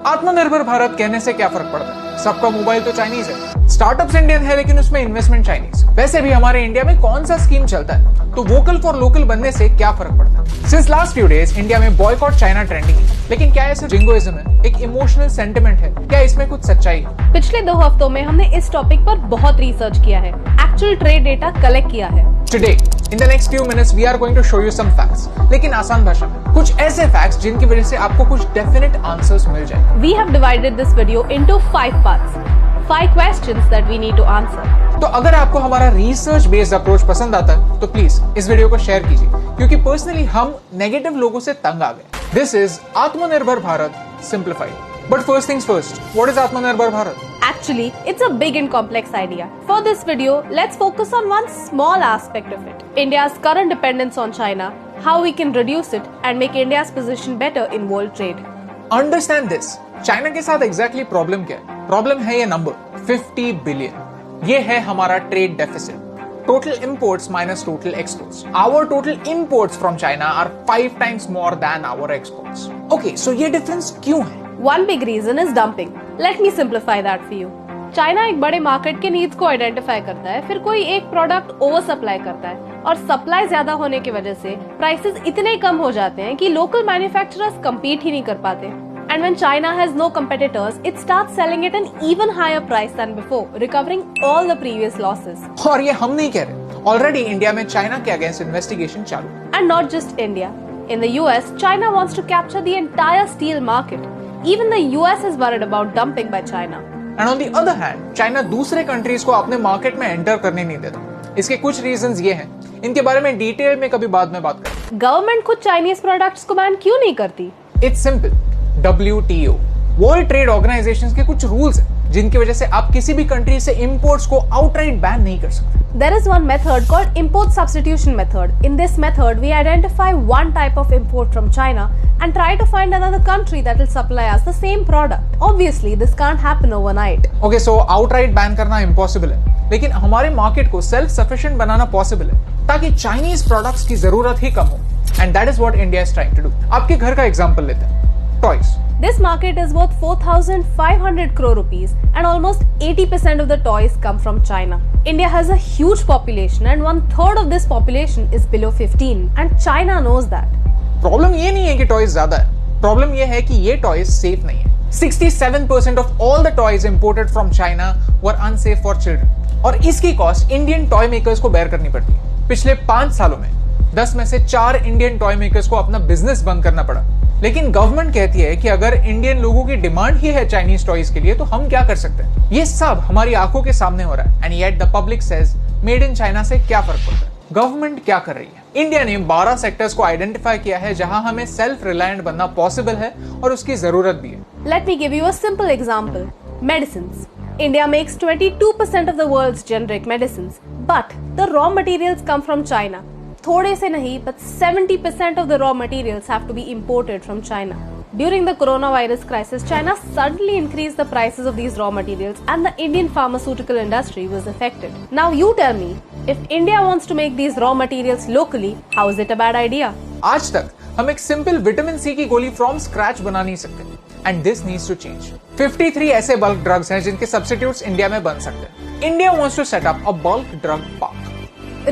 आत्मनिर्भर भारत कहने से क्या फर्क पड़ता है? सबका मोबाइल तो चाइनीज है, स्टार्टअप्स इंडियन है लेकिन उसमें इन्वेस्टमेंट चाइनीज। वैसे भी हमारे इंडिया में कौन सा स्कीम चलता है, तो वोकल फॉर लोकल बनने से क्या फर्क पड़ता है? Since last few days India में बॉयकॉट चाइना ट्रेंडिंग है, लेकिन क्या ऐसे जिंगोइज्म है, एक इमोशनल सेंटिमेंट है, क्या इसमें कुछ सच्चाई है? पिछले 2 हफ्तों में हमने इस टॉपिक पर बहुत रिसर्च किया है, एक्चुअल ट्रेड डेटा कलेक्ट किया है। Today, in the next few minutes, we are going to show you some facts, लेकिन आसान भाषा में कुछ ऐसे फैक्ट्स जिनकी वजह से आपको कुछ डेफिनेट आंसर्स मिल जाए। We have divided this video into 5 parts, 5 questions that we need to answer. तो अगर आपको हमारा रिसर्च बेस्ड अप्रोच पसंद आता है तो प्लीज इस वीडियो को शेयर कीजिए, क्योंकि पर्सनली हम नेगेटिव लोगों से तंग आ गए। दिस इज आत्मनिर्भर Bharat simplified. But first things first, what is आत्मनिर्भर Bharat? Actually, it's a big and complex idea. For this video, let's focus on one small aspect of it. India's current dependence on China, how we can reduce it and make India's position better in world trade. Understand this. China के साथ exactly problem क्या है? Problem है ये number 50 billion. ये है हमारा trade deficit, total imports minus total exports. Our total imports from China are 5 times more than our exports. Okay, so ये difference क्यों है? One big reason is dumping. Let me simplify that for you. China एक बड़े market के needs को identify करता है, फिर कोई एक प्रोडक्ट ओवर सप्लाई करता है और सप्लाई ज्यादा होने की वजह से प्राइसेस इतने कम हो जाते हैं कि लोकल मैन्युफैक्चरर्स compete ही नहीं कर पाते। And when China has no competitors, it starts selling at an even higher price than before, recovering all the previous losses. और ये हम नहीं कह रहे, ऑलरेडी इंडिया में चाइना के अगेंस्ट इन्वेस्टिगेशन चालू। And not just India. In the US, China wants to capture the entire steel market. Even the US is worried about dumping by China. And on the other hand, China दूसरे countries को अपने market में enter करने नहीं देता। इसके कुछ reasons ये हैं, इनके बारे में डिटेल में कभी बाद में बात करें। गवर्नमेंट खुद चाइनीज प्रोडक्ट्स को बैन क्यों नहीं करती? It's simple, WTO world trade organisations के कुछ रूल्स हैं जिनकी वजह से आप किसी भी कंट्री से इंपोर्ट्स को आउटराइट बैन नहीं कर सकते। There is one method called import substitution method. In this method, we identify one type of import from China and try to find another country that will supply us the same product. Obviously, this can't happen overnight. Okay, so outright ban करना impossible है, लेकिन हमारे market को self sufficient बनाना possible है ताकि Chinese products की जरूरत ही कम हो। And that is what India is trying to do. आपके घर का एग्जांपल लेते हैं, toys. This market is worth 4,500 crore rupees and almost 80% of the toys come from China. India has a huge population and 1/3 of this population is below 15 and China knows that. Problem ये नहीं है कि toys ज्यादा है, problem ये है कि ये टॉयज सेफ नहीं है। 67% of all the toys imported from China were unsafe for children और इसकी कॉस्ट इंडियन टॉय मेकर्स को बेयर करनी पड़ती है। पिछले 5 सालों में 10 में से 4 इंडियन टॉय मेकर्स को अपना बिजनेस बंद करना पड़ा। लेकिन गवर्नमेंट कहती है कि अगर इंडियन लोगों की डिमांड ही है चाइनीज टॉयज के लिए तो हम क्या कर सकते हैं? ये सब हमारी आंखों के सामने हो रहा है and yet the public says made in China से क्या फर्क पड़ता है? गवर्नमेंट क्या कर रही है? इंडिया ने 12 सेक्टर्स को आइडेंटिफाई किया है जहां हमें सेल्फ रिलायंट बनना पॉसिबल है और उसकी जरूरत भी है। Let me give you a simple example. Medicines. India makes 22% of the world's generic medicines, but the raw materials come from China. थोड़े से नहीं, but 70% of the raw materials have to be imported from China. During the coronavirus crisis, China suddenly increased the prices of these raw materials and the Indian pharmaceutical industry was affected. Now you tell me, if India wants to make these raw materials locally, how is it a bad idea? आज तक हम एक simple vitamin C की गोली from scratch बना नहीं सकते and this needs to change. 53 ऐसे बल्क ड्रग्स हैं जिनके सब्स्टिट्यूट्स इंडिया में बन सकते हैं। India wants to set up a bulk drug park.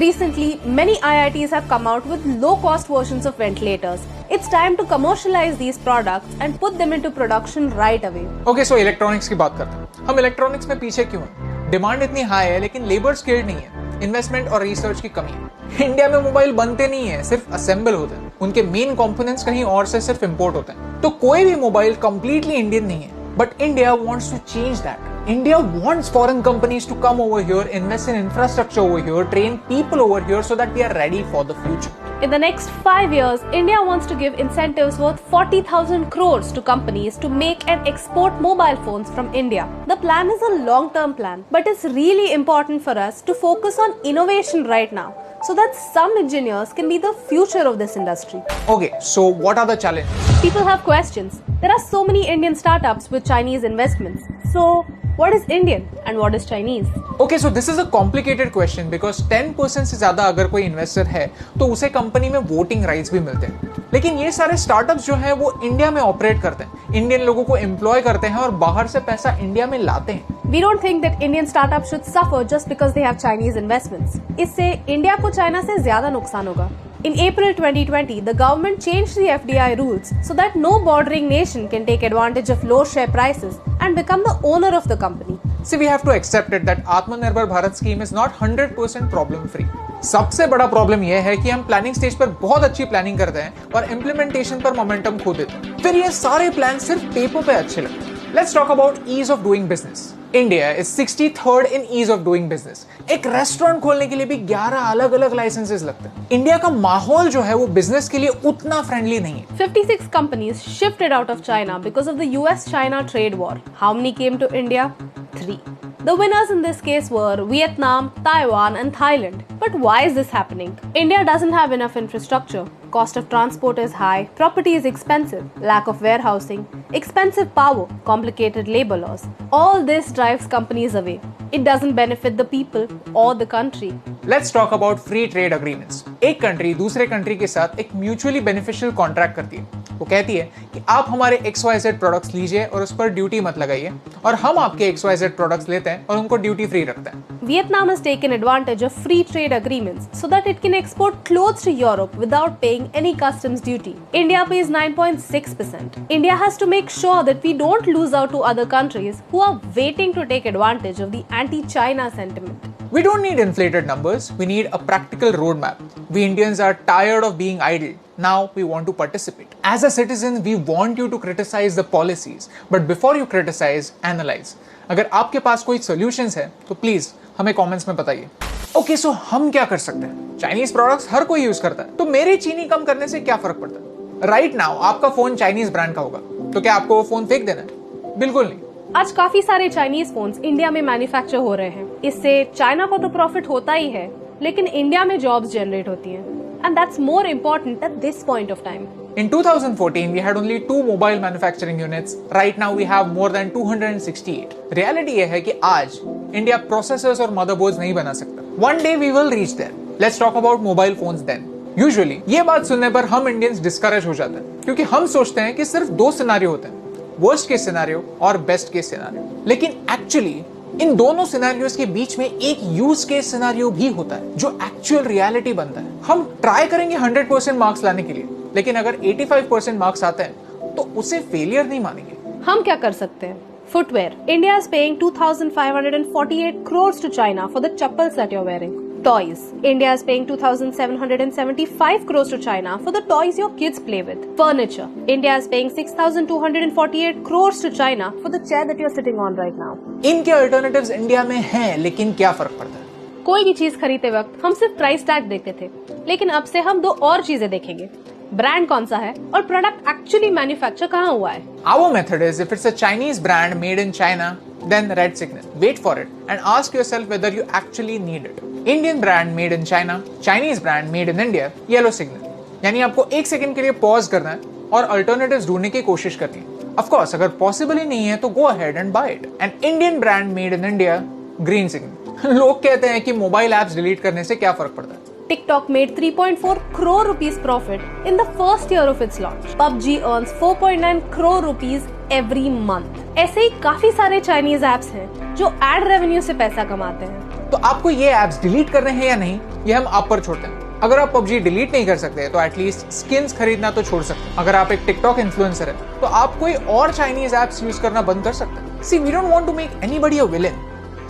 Recently, many IITs have come out with low-cost versions of ventilators. It's time to commercialize these products and put them into production right away. Okay, so electronics की बात करते हैं। हम electronics में पीछे क्यों हैं? Demand इतनी हाई है लेकिन लेबर स्किल्ड नहीं है, इन्वेस्टमेंट और रिसर्च की कमी है। इंडिया में मोबाइल बनते नहीं है, सिर्फ असेंबल होते हैं। उनके मेन कंपोनेंट्स कहीं और से सिर्फ इंपोर्ट होते हैं। तो कोई भी मोबाइल कंप्लीटली इंडियन नहीं है। But India wants to change that. India wants foreign companies to come over here, invest in infrastructure over here, train people over here so that we are ready for the future. In the next 5 years, India wants to give incentives worth 40,000 crores to companies to make and export mobile phones from India. The plan is a long-term plan, but it's really important for us to focus on innovation right now so that some engineers can be the future of this industry. Okay, so what are the challenges? People have questions. There are so many Indian startups with Chinese investments. So, what is Indian and what is Chinese? Okay, so this is a complicated question because 10% से ज्यादा अगर कोई investor है तो उसे company में voting rights भी मिलते हैं। लेकिन ये सारे स्टार्टअप्स जो हैं वो इंडिया में ऑपरेट करते हैं, इंडियन लोगों को एम्प्लॉय करते हैं और बाहर से पैसा इंडिया में लाते हैं। We don't think that Indian startups should suffer just because they have Chinese investments. इससे इंडिया को चाइना से ज्यादा नुकसान होगा। In April 2020, the government changed the FDI rules so that no bordering nation can take advantage of low share prices and become the owner of the company. See, we have to accept it that आत्मनिर्भर Bharat scheme is not 100% problem free. सबसे बड़ा problem यह है कि हम planning stage पर बहुत अच्छी प्लानिंग करते हैं और इम्प्लीमेंटेशन पर मोमेंटम खो देते हैं। फिर ये सारे प्लान सिर्फ पेपर पे अच्छे लगते हैं। Let's talk about ease of doing business. India is 63rd in ease of doing business. एक रेस्टोरेंट खोलने के लिए भी 11 अलग अलग लाइसेंसेस लगते हैं। इंडिया का माहौल जो है वो बिजनेस के लिए उतना फ्रेंडली नहीं है। 56 companies shifted out of China because of the US-China trade war. How many came to India? 3. The winners in this case were Vietnam, Taiwan and Thailand. But why is this happening? India doesn't have enough infrastructure. Cost of transport is high, property is expensive, lack of warehousing, expensive power, complicated labor laws. All this drives companies away. It doesn't benefit the people or the country. Let's talk about free trade agreements. एक country दूसरे country के साथ एक mutually beneficial contract करती है। वो कहती है कि आप हमारे XYZ प्रोडक्ट्स लीजिए और उस पर ड्यूटी मत लगाइए और हम आपके XYZ प्रोडक्ट्स लेते हैं और उनको ड्यूटी फ्री रखते हैं। Vietnam has taken advantage of free trade agreements so that it can export clothes to Europe without paying any customs duty. India pays 9.6%. India has to make sure that we don't lose out to other countries who are waiting to take advantage of the anti-China sentiment. We don't need inflated numbers, we need a practical roadmap. We Indians are tired of being idle. Now we want to participate. As a citizen, we want you to criticize the policies. But before you criticize, analyze. अगर आपके पास कोई solutions है, तो please हमें comments में बताइए। Okay, so हम क्या कर सकते हैं? Chinese products हर कोई यूज करता है, तो मेरी चीनी कम करने से क्या फर्क पड़ता है? Right now, आपका फोन Chinese ब्रांड का होगा, तो क्या आपको वो फोन फेंक देना है? बिल्कुल नहीं। आज काफी सारे चाइनीज फोन्स इंडिया में मैन्युफैक्चर हो रहे हैं। इससे चाइना को तो प्रॉफिट होता ही है, लेकिन इंडिया में जॉब्स जनरेट होती हैं। And that's more important at this point of time. In 2014, we had only 2 mobile manufacturing units. Right now, we have more than 268. Reality ये है कि आज इंडिया प्रोसेसर्स और मदरबोर्ड्स नहीं बना सकता। One day we will reach there. Let's talk about mobile phones then. Usually, ये बात सुनने पर हम इंडियंस डिस्करेज हो जाते हैं, क्योंकि हम सोचते हैं कि सिर्फ 2 सिनेरियो होते हैं, वर्स्ट केस सिनेरियो और बेस्ट केस सिनेरियो। लेकिन एक्चुअली इन दोनों सिनेरियोस के बीच में एक यूज केस सिनेरियो भी होता है जो एक्चुअल रियलिटी बनता है। हम ट्राई करेंगे 100% मार्क्स लाने के लिए, लेकिन अगर 85% मार्क्स आते हैं तो उसे फेलियर नहीं मानेंगे। हम क्या कर सकते हैं? Footwear. India is paying 2,548 crores to China for the chappals that you're wearing. Toys. India is paying 2,775 crores to China for the toys your kids play with. Furniture. India is paying 6,248 crores to China for the chair that you're sitting on right now. इनके alternatives India में हैं, लेकिन क्या फर्क पड़ता है? कोई भी चीज खरीदते वक्त हम सिर्फ प्राइस टैग देखते थे, लेकिन अब से हम 2 और चीजें देखेंगे। ब्रांड कौन सा है और प्रोडक्ट एक्चुअली मैन्युफैक्चर कहाँ हुआ है। Our method is if it's a Chinese brand made in China, then red signal. Wait for it and ask yourself whether you actually need it. Indian brand made in China, Chinese brand made in India, yellow signal. यानी आपको 1 second के लिए pause करना है और alternatives ढूंढने की कोशिश करनी है। Of course, अगर पॉसिबल ही नहीं है तो go ahead and buy it. An Indian brand made in India, green signal. लोग कहते हैं कि मोबाइल एप्स डिलीट करने से क्या फर्क पड़ता है? TikTok made 3.4 crore rupees profit in the first year of its launch. PUBG earns 4.9 crore rupees every month. ऐसे ही काफी सारे चाइनीज एप्स हैं जो एड रेवेन्यू से पैसा कमाते हैं। तो आपको ये एप्स डिलीट करने हैं या नहीं, ये हम आप पर छोड़ते हैं। अगर आप PUBG डिलीट नहीं कर सकते तो एटलीस्ट स्किन्स खरीदना तो छोड़ सकते हैं। अगर आप एक टिकटॉक इन्फ्लुएंसर है तो आप कोई और चाइनीज एप्स यूज करना बंद कर सकते हैं। See we don't want to make anybody a villain.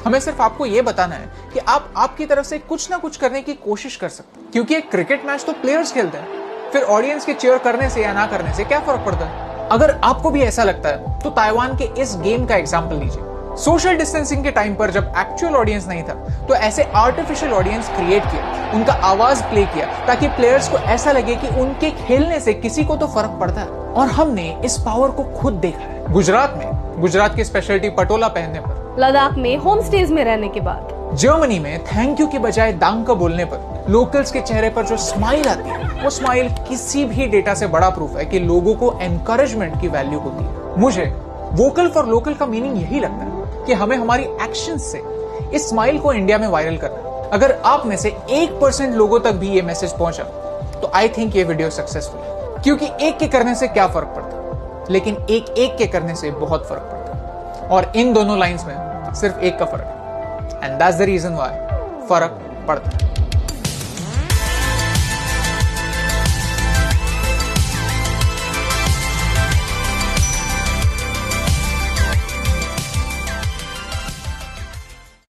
हमें सिर्फ आपको ये बताना है कि आप आपकी तरफ से कुछ ना कुछ करने की कोशिश कर सकते हैं, क्योंकि एक क्रिकेट मैच तो प्लेयर्स खेलते हैं, फिर ऑडियंस के चीयर करने से या ना करने से क्या फर्क पड़ता है। अगर आपको भी ऐसा लगता है तो ताइवान के इस गेम का एग्जांपल लीजिए। सोशल डिस्टेंसिंग के टाइम पर जब एक्चुअल ऑडियंस नहीं था तो ऐसे आर्टिफिशियल ऑडियंस क्रिएट किया, उनका आवाज प्ले किया ताकि प्लेयर्स को ऐसा लगे कि उनके खेलने से किसी को तो फर्क पड़ता है। और हमने इस पावर को खुद देखा है गुजरात की स्पेशलिटी पटोला पहनने पर, लद्दाख में होम स्टेज में रहने के बाद, जर्मनी में थैंक यू के बजाय दांग का बोलने पर लोकल्स के चेहरे पर जो स्माइल आती है, वो स्माइल किसी भी डेटा से बड़ा प्रूफ है कि लोगों को एनकरेजमेंट की वैल्यू होती है। मुझे वोकल फॉर लोकल का मीनिंग यही लगता है कि हमें हमारी एक्शंस से इस स्माइल को इंडिया में वायरल करना है। अगर आप में से 1% लोगों तक भी ये मैसेज पहुंचा तो आई थिंक ये वीडियो सक्सेसफुल है, क्योंकि एक के करने से क्या फर्क पड़ता, लेकिन एक के करने से बहुत फर्क पड़ता। और इन दोनों लाइंस में सिर्फ एक का फर्क है, and that's the reason why फर्क पड़ता है।